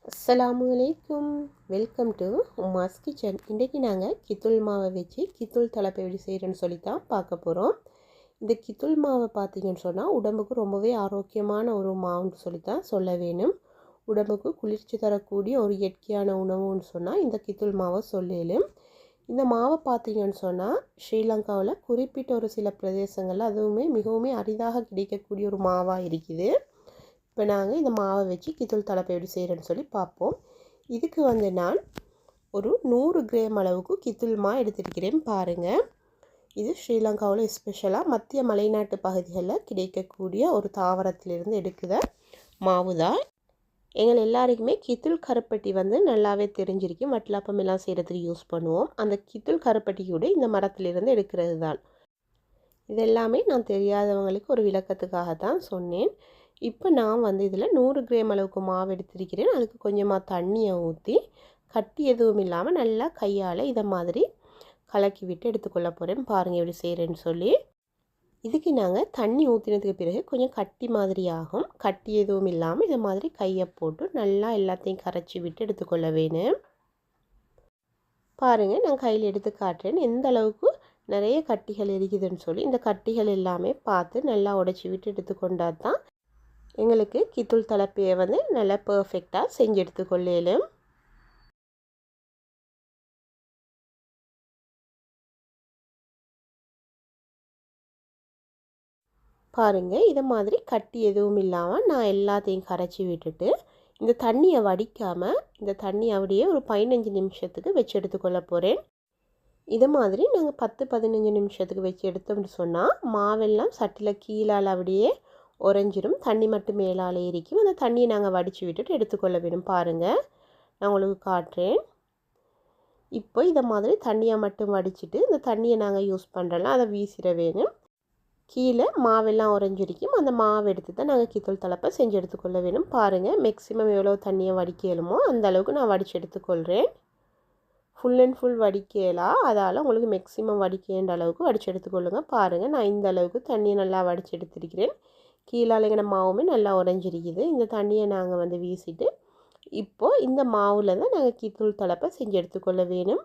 அஸ்ஸலாமு அலைக்கும். Welcome to Uma's kitchen. இன்றைக்கி நாங்கள் கித்துல் மாவை வச்சு கித்துல் தலப்பை எப்படி செய்கிறேன்னு சொல்லி தான் பார்க்க போகிறோம். இந்த கித்துல் மாவை பார்த்தீங்கன்னு சொன்னால் உடம்புக்கு ரொம்பவே ஆரோக்கியமான ஒரு மாவுன்னு சொல்லி தான் சொல்ல வேணும். உடம்புக்கு குளிர்ச்சி தரக்கூடிய ஒரு இயற்கையான உணவுன்னு சொன்னால் இந்த கித்துல் மாவை சொல்லலும். இந்த மாவை பார்த்தீங்கன்னு சொன்னால் ஸ்ரீலங்காவில் குறிப்பிட்ட ஒரு சில பிரதேசங்களில் அதுவுமே மிகவும் அரிதாக கிடைக்கக்கூடிய ஒரு மாவாக இருக்குது. இப்போ நாங்கள் இந்த மாவை வச்சு கித்துல் தலப்பை எப்படி செய்கிறேன்னு சொல்லி பார்ப்போம். இதுக்கு நான் ஒரு 100 கிராம் அளவுக்கு கித்துல் மா எடுத்துருக்கிறேன். பாருங்கள், இது ஸ்ரீலங்காவில் எஸ்பெஷலாக மத்திய மலைநாட்டு பகுதிகளில் கிடைக்கக்கூடிய ஒரு தாவரத்திலிருந்து எடுக்கிற மாவு தான். எங்கள் எல்லாருக்குமே கித்துல் கருப்பட்டி நல்லாவே தெரிஞ்சிருக்கும். வட்டலாப்பம் எல்லாம் செய்கிறதுக்கு யூஸ் பண்ணுவோம். அந்த கித்துல் கருப்பட்டி கூட இந்த மரத்திலிருந்து எடுக்கிறது தான். இதெல்லாமே நான் தெரியாதவங்களுக்கு ஒரு விளக்கத்துக்காக தான் சொன்னேன். இப்போ நான் இதில் 100 கிராம் அளவுக்கு மாவு எடுத்திருக்கிறேன். அதுக்கு கொஞ்சமாக தண்ணியை ஊற்றி கட்டி எதுவும் இல்லாமல் நல்லா கையால் இதை மாதிரி கலக்கி விட்டு எடுத்துக்கொள்ள போகிறேன். பாருங்கள் எப்படி செய்கிறேன்னு சொல்லி. இதுக்கு நாங்கள் தண்ணி ஊற்றினதுக்கு பிறகு கொஞ்சம் கட்டி மாதிரி ஆகும். கட்டி எதுவும் இல்லாமல் இதை மாதிரி கையை போட்டு நல்லா எல்லாத்தையும் கரைச்சி விட்டு எடுத்துக்கொள்ள வேணும். பாருங்கள், நான் கையில் எடுத்து காட்டுறேன் எந்த அளவுக்கு நிறைய கட்டிகள் இருக்குதுன்னு சொல்லி. இந்த கட்டிகள் எல்லாமே பார்த்து நல்லா உடைச்சி விட்டு எடுத்துக்கொண்டால் தான் எங்களுக்கு கித்துல் தலப்பையை நல்லா பர்ஃபெக்டாக செஞ்சு எடுத்துக்கொள்ளலும். பாருங்கள், இதை மாதிரி கட்டி எதுவும் இல்லாமல் நான் எல்லாத்தையும் கரைச்சி விட்டுட்டு இந்த தண்ணியை வடிக்காமல் இந்த தண்ணி அப்படியே ஒரு 15 நிமிஷத்துக்கு வச்சு எடுத்துக்கொள்ள போகிறேன். இது மாதிரி நாங்கள் 10-15 நிமிஷத்துக்கு வச்சு எடுத்தோம்னு சொன்னால் மாவெல்லாம் சட்டியில் கீழால் அப்படியே உறைஞ்சிரும். தண்ணி மட்டும் மேலால் ஏறிக்கும். அந்த தண்ணியை நாங்கள் வடித்து விட்டுட்டு எடுத்துக்கொள்ள வேணும். பாருங்கள், நான் உங்களுக்கு காட்டுறேன். இப்போ இதை மாதிரி தண்ணியை மட்டும் வடிச்சிட்டு இந்த தண்ணியை நாங்கள் யூஸ் பண்ணுறலாம் அதை வீசிட வேணும். கீழே மாவெல்லாம் உறைஞ்சிருக்கும். அந்த மாவு எடுத்து தான் நாங்கள் கித்துல் தலப்பை செஞ்சு எடுத்துக்கொள்ள வேணும். பாருங்கள், மேக்ஸிமம் எவ்வளோ தண்ணியை வடிக்கலுமோ அந்த அளவுக்கு நான் வடித்து எடுத்துக்கொள்கிறேன். ஃபுல் அண்ட் ஃபுல் வடிக்கலாம். அதால் உங்களுக்கு மேக்ஸிமம் வடிக்கின்ற அளவுக்கு வடித்து எடுத்துக்கொள்ளுங்கள். பாருங்கள், நான் இந்த அளவுக்கு தண்ணியை நல்லா வடித்து எடுத்துருக்கிறேன். கீழாலைங்கிற மாவுமே நல்லா உறைஞ்சிருக்குது. இந்த தண்ணியை நாங்கள் வீசிட்டு இப்போது இந்த மாவில் தான் நாங்கள் கித்துல் தலப்பை செஞ்சு எடுத்துக்கொள்ள வேணும்.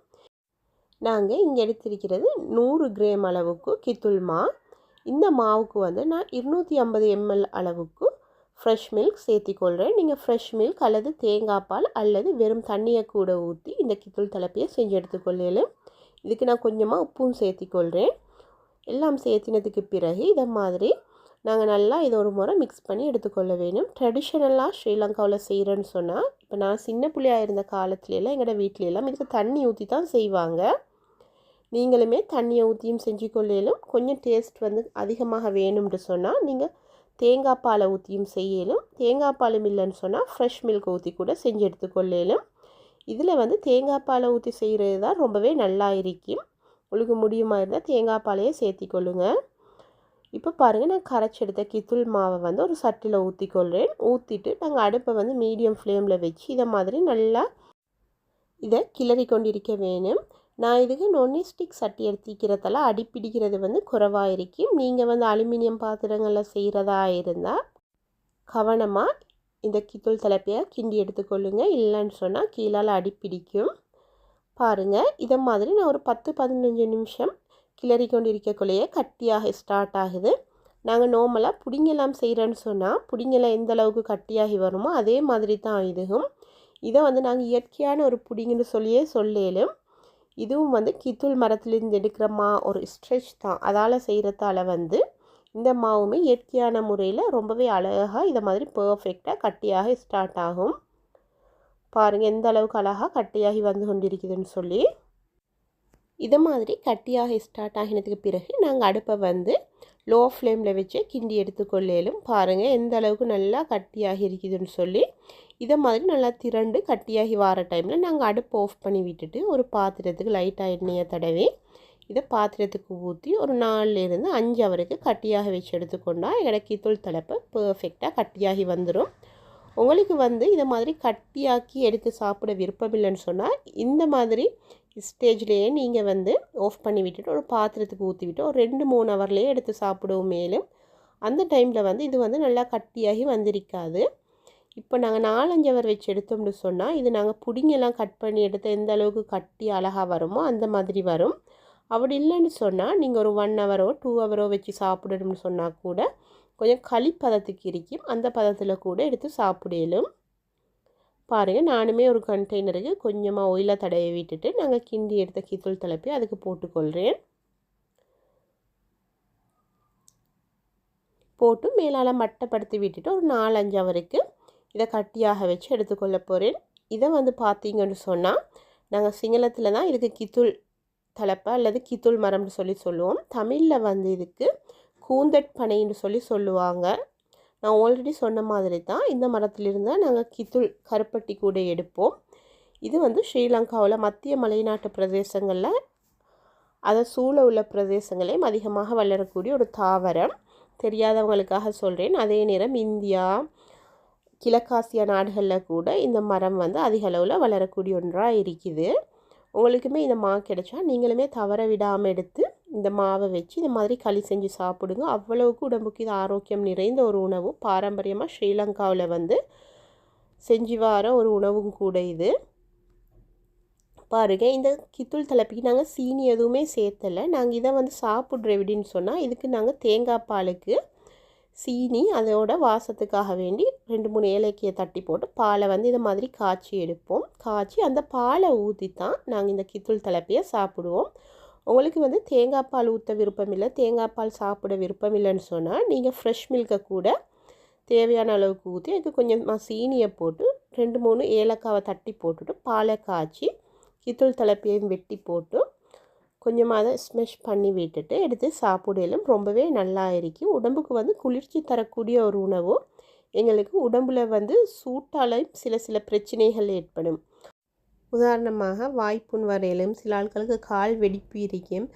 நாங்கள் இங்கே எடுத்திருக்கிறது 100 கிராம் அளவுக்கு கித்துல் மா. இந்த மாவுக்கு நான் 250 ml அளவுக்கு ஃப்ரெஷ் மில்க் சேர்த்திக்கொள்கிறேன். நீங்கள் ஃப்ரெஷ் மில்க் அல்லது தேங்காய் பால் அல்லது வெறும் தண்ணியை கூட ஊற்றி இந்த கித்துல் தலப்பையை செஞ்சு எடுத்துக்கொள்ளலும். இதுக்கு நான் கொஞ்சமாக உப்பும் சேர்த்திக்கொள்கிறேன். எல்லாம் சேர்த்தினதுக்கு பிறகு இதை மாதிரி நாங்கள் நல்லா இதை ஒரு முறை மிக்ஸ் பண்ணி எடுத்துக்கொள்ள வேணும். ட்ரெடிஷ்னலாக ஸ்ரீலங்காவில் செய்கிறேன்னு சொன்னால், இப்போ நான் சின்ன பிள்ளையாக இருந்த காலத்துலலாம் எங்களோட வீட்டிலெல்லாம் இதுக்கு தண்ணி ஊற்றி தான் செய்வாங்க. நீங்களுமே தண்ணியை ஊற்றியும் செஞ்சு கொள்ளலும். கொஞ்சம் டேஸ்ட் அதிகமாக வேணும்னு சொன்னால் நீங்கள் தேங்காய் பாலை ஊற்றியும் செய்யலும். தேங்காய் பாலும் இல்லைன்னு சொன்னால் ஃப்ரெஷ் மில்க் ஊற்றி கூட செஞ்சு எடுத்துக்கொள்ளலும். இதில் தேங்காய் பாலை ஊற்றி செய்கிறது தான் ரொம்பவே நல்லா இருக்கும். உங்களுக்கு முடியுமா இருந்தால் தேங்காய் பாலையே சேர்த்திக்கொள்ளுங்க. இப்போ பாருங்கள், நான் கரைச்சி எடுத்த கித்துல் மாவை ஒரு சட்டியில் ஊற்றிக்கொள்கிறேன். ஊற்றிட்டு நாங்கள் அடுப்பை மீடியம் ஃப்ளேமில் வச்சு இதை மாதிரி நல்லா இதை கிளறி கொண்டிருக்க வேணும். நான் இதுக்கு நான்ஸ்டிக் சட்டி எடுத்துக்கிறதால அடிப்பிடிக்கிறது குறைவாக இருக்கும். நீங்கள் அலுமினியம் பாத்திரங்களில் செய்கிறதா இருந்தால் கவனமாக இந்த கித்துல் தலப்பையை கிண்டி எடுத்துக்கொள்ளுங்க. இல்லைன்னு சொன்னால் கீழால் அடிப்பிடிக்கும். பாருங்கள், இதை மாதிரி நான் ஒரு 10-15 நிமிஷம் கிளறி கொண்டிருக்கக்குள்ளேயே கட்டியாக ஸ்டார்ட் ஆகுது. நாங்கள் நார்மலாக புடிங்கெல்லாம் செய்கிறேன்னு சொன்னால் புடிங்கெல்லாம் எந்த அளவுக்கு கட்டியாகி வருமோ அதே மாதிரி தான் இதுவும். இதை நாங்கள் இயற்கையான ஒரு புடிங்கன்னு சொல்லியே சொல்லலும். இதுவும் கித்துல் மரத்துலேருந்து எடுக்கிற ஒரு ஸ்ட்ரெச் தான். அதால் செய்கிறதால இந்த மாவுமே இயற்கையான முறையில் ரொம்பவே அழகாக இதை மாதிரி பர்ஃபெக்டாக கட்டியாக ஸ்டார்ட் ஆகும். பாருங்கள் எந்த அளவுக்கு அழகாக கட்டியாகி கொண்டிருக்குதுன்னு சொல்லி. இதை மாதிரி கட்டியாக ஸ்டார்ட் ஆகினதுக்கு பிறகு நாங்கள் அடுப்பை லோ ஃப்ளேமில் வச்சு கிண்டி எடுத்துக்கொள்ளலும். பாருங்கள் எந்த அளவுக்கு நல்லா கட்டியாகி இருக்குதுன்னு சொல்லி. இதை மாதிரி நல்லா திரண்டு கட்டியாகி வர டைமில் நாங்கள் அடுப்பு ஆஃப் பண்ணி விட்டுட்டு ஒரு பாத்திரத்துக்கு லைட்டாக எண்ணெயை தடவி இதை பாத்திரத்துக்கு ஊற்றி ஒரு 4-5 ஹவருக்கு கட்டியாக வச்சு எடுத்துக்கொண்டால் எங்களோட கித்துல் தலப்பை பர்ஃபெக்டாக கட்டியாகி வந்துடும். உங்களுக்கு இதை மாதிரி கட்டியாக்கி எடுத்து சாப்பிட விருப்பம் இல்லைன்னு சொன்னால் இந்த மாதிரி ஸ்டேஜ்லேயே நீங்கள் ஆஃப் பண்ணி விட்டுட்டு ஒரு பாத்திரத்துக்கு ஊற்றி விட்டு ஒரு 2-3 ஹவர்லேயே எடுத்து சாப்பிடுவோம். மேலும் அந்த டைமில் இது நல்லா கட்டியாகி வந்திருக்காது. இப்போ நாங்கள் 4-5 ஹவர் வச்சு எடுத்தோம்னு சொன்னால் இது நாங்கள் புடிங்கெல்லாம் கட் பண்ணி எடுத்து எந்த அளவுக்கு கட்டி அழகாக வருமோ அந்த மாதிரி வரும். அப்படி இல்லைன்னு சொன்னால் நீங்கள் ஒரு 1 ஹவரோ 2 ஹவரோ வச்சு சாப்பிடணும்னு சொன்னால் கூட கொஞ்சம் களி பதத்துக்கு இருக்கும். அந்த பதத்தில் கூட எடுத்து சாப்பிடலும். பாருங்கள், நானுமே ஒரு கண்டெய்னருக்கு கொஞ்சமாக ஆயிலை தடவி விட்டுட்டு நாங்கள் கிண்டி எடுத்த கீத்தூள் தலப்பி அதுக்கு போட்டுக்கொள்கிறேன். போட்டு மேலால் மட்டைப்படுத்தி விட்டுட்டு ஒரு 4-5 ஹவருக்கு இதை கட்டியாக வச்சு எடுத்துக்கொள்ள போகிறேன். இதை வந்து பார்த்தீங்கன்னு சொன்னால் நாங்கள் சிங்களத்தில் தான் இதுக்கு கித்தூள் தலப்பை அல்லது கித்தூள் மரம்னு சொல்லுவோம். தமிழில் வந்து இதுக்கு கூந்தட் பனைன்னு சொல்லுவாங்க. நான் ஆல்ரெடி சொன்ன மாதிரி தான் இந்த மரத்திலிருந்து தான் நாங்கள் கித்தூள் கருப்பட்டி கூட எடுப்போம். இது வந்து ஸ்ரீலங்காவில் மத்திய மலைநாட்டு பிரதேசங்களில் அதை சூழ உள்ள பிரதேசங்களையும் அதிகமாக வளரக்கூடிய ஒரு தாவரம். தெரியாதவங்களுக்காக சொல்கிறேன். அதே நேரம் இந்தியா கிழக்காசியா நாடுகளில் கூட இந்த மரம் வந்து அதிக அளவில் வளரக்கூடிய ஒன்றாக இருக்குது. உங்களுக்குமே இந்த மா கிடைச்சா நீங்களுமே தவற விடாமல் எடுத்து இந்த மாவை வச்சு இந்த மாதிரி களி செஞ்சு சாப்பிடுங்க. அவ்வளவுக்கு உடம்புக்கு இது ஆரோக்கியம் நிறைந்த ஒரு உணவு. பாரம்பரியமாக ஸ்ரீலங்காவில் வந்து செஞ்சு வர ஒரு உணவும் கூட இது. பாருங்கள், இந்த கித்தூள் தலப்பிக்கு நாங்கள் சீனி எதுவுமே சேர்த்தலை. நாங்கள் இதை வந்து சாப்பிட்ற எப்படின்னு சொன்னால் இதுக்கு நாங்கள் தேங்காய் பாலுக்கு சீனி அதோட வாசத்துக்காக வேண்டி 2-3 ஏலக்கியை தட்டி போட்டு பாலை வந்து இதை மாதிரி காய்ச்சி எடுப்போம். காய்ச்சி அந்த பாலை ஊற்றி தான் நாங்கள் இந்த கித்தூள் தலப்பியை சாப்பிடுவோம். உங்களுக்கு வந்து தேங்காய் பால் ஊற்ற விருப்பம் இல்லை, தேங்காய் பால் சாப்பிட விருப்பம் இல்லைன்னு சொன்னால் நீங்கள் ஃப்ரெஷ் மில்கை கூட தேவையான அளவுக்கு ஊற்றி அதுக்கு கொஞ்சமாக சீனியை போட்டு 2-3 ஏலக்காவை தட்டி போட்டுட்டு பாலை காய்ச்சி கித்தூள் தலப்பியையும் வெட்டி போட்டு கொஞ்சமாக அதை ஸ்மெஷ் பண்ணி விட்டுட்டு எடுத்து சாப்பிடலும் ரொம்பவே நல்லா இருக்கும். உடம்புக்கு வந்து குளிர்ச்சி தரக்கூடிய ஒரு உணவு. எங்களுக்கு உடம்புல வந்து சூட்டாலையும் சில பிரச்சனைகள் ஏற்படும். உதாரணமாக வாய்ப்புண் வரையிலும், சில ஆட்களுக்கு கால் வெடிப்பு இருக்கும்,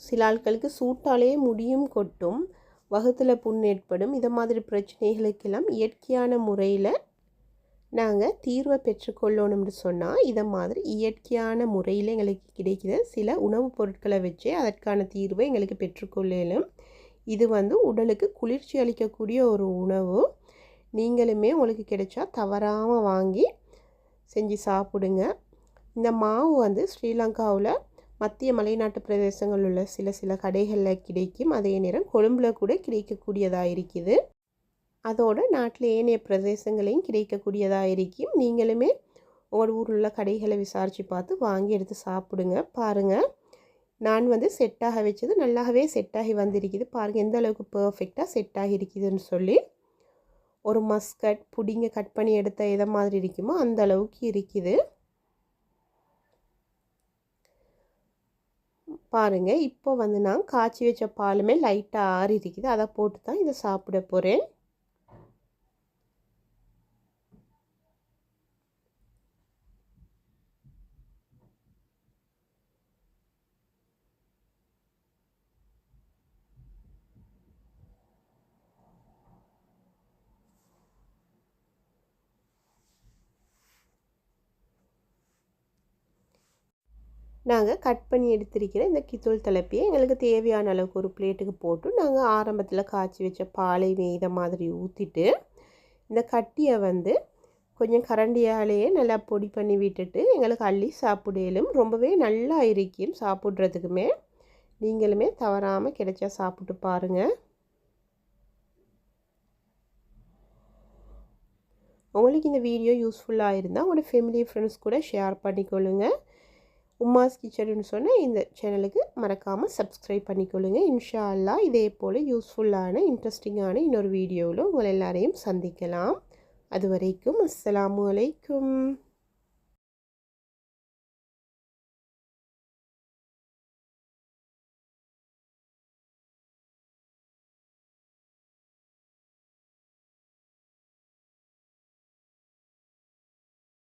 சில ஆட்களுக்கு சூட்டாலே முடியும் கொட்டும், வகுத்தில் புண் ஏற்படும். இதை மாதிரி பிரச்சனைகளுக்கெல்லாம் இயற்கையான முறையில் நாங்கள் தீர்வை பெற்றுக்கொள்ளணும்னு சொன்னால் இதை மாதிரி இயற்கையான முறையில் எங்களுக்கு கிடைக்கிற சில உணவுப் பொருட்களை வச்சே அதற்கான தீர்வை எங்களுக்கு பெற்றுக்கொள்ளலும். இது வந்து உடலுக்கு குளிர்ச்சி அளிக்கக்கூடிய ஒரு உணவு. நீங்களுமே உங்களுக்கு கிடைச்சா தவறாமல் வாங்கி செஞ்சு சாப்பிடுங்க. இந்த மாவு வந்து ஸ்ரீலங்காவில் மத்திய மலைநாட்டு பிரதேசங்களில் உள்ள சில கடைகளில் கிடைக்கும். அதே நேரம் கொழும்புல கூட கிடைக்கக்கூடியதாக இருக்குது. அதோட நாட்டில் ஏனைய பிரதேசங்களையும் கிடைக்கக்கூடியதாக இருக்கும். நீங்களுமே உங்களோட ஊரில் உள்ள கடைகளை விசாரித்து பார்த்து வாங்கி எடுத்து சாப்பிடுங்க. பாருங்கள், நான் வந்து செட்டாக வச்சது நல்லாவே செட்டாகி வந்திருக்குது. பாருங்கள் எந்த அளவுக்கு பர்ஃபெக்டாக செட்டாகி இருக்குதுன்னு சொல்லி. ஒரு மஸ்கட் புடிங்க கட் பண்ணி எடுத்த எதை மாதிரி இருக்குமோ அந்த அளவுக்கு இருக்குது. பாருங்கள், இப்போ வந்து நான் காய்ச்சி வச்ச பாலுமே லைட்டாக ஆறி இருக்குது. அதை போட்டு தான் இதை சாப்பிட போகிறேன். நாங்கள் கட் பண்ணி எடுத்திருக்கிற இந்த கித்தூள் தலப்பியை எங்களுக்கு தேவையான அளவுக்கு ஒரு பிளேட்டுக்கு போட்டு நாங்கள் ஆரம்பத்தில் காய்ச்சி வச்ச பாலை இதை மாதிரி ஊற்றிட்டு இந்த கட்டியை வந்து கொஞ்சம் கரண்டியாலேயே நல்லா பொடி பண்ணி விட்டுட்டு எங்களுக்கு அள்ளி சாப்பிடலும். ரொம்பவே நல்லா இருக்கும் சாப்பிட்றதுக்குமே. நீங்களுமே தவறாமல் கிடைச்சா சாப்பிட்டு பாருங்கள். உங்களுக்கு இந்த வீடியோ யூஸ்ஃபுல்லாக இருந்தால் உங்களோட ஃபேமிலி ஃப்ரெண்ட்ஸ் கூட ஷேர் பண்ணிக்கொள்ளுங்க. உம்மாஸ் கிச்சன்னு சொன்ன இந்த சேனலுக்கு மறக்காமல் சப்ஸ்கிரைப் பண்ணிக்கொள்ளுங்க. இன்ஷா அல்லாஹ் இதே போல் யூஸ்ஃபுல்லான இன்ட்ரெஸ்டிங்கான இன்னொரு வீடியோவில் உங்கள் எல்லாரையும் சந்திக்கலாம். அது வரைக்கும் அஸ்ஸலாமு அலைக்கும்.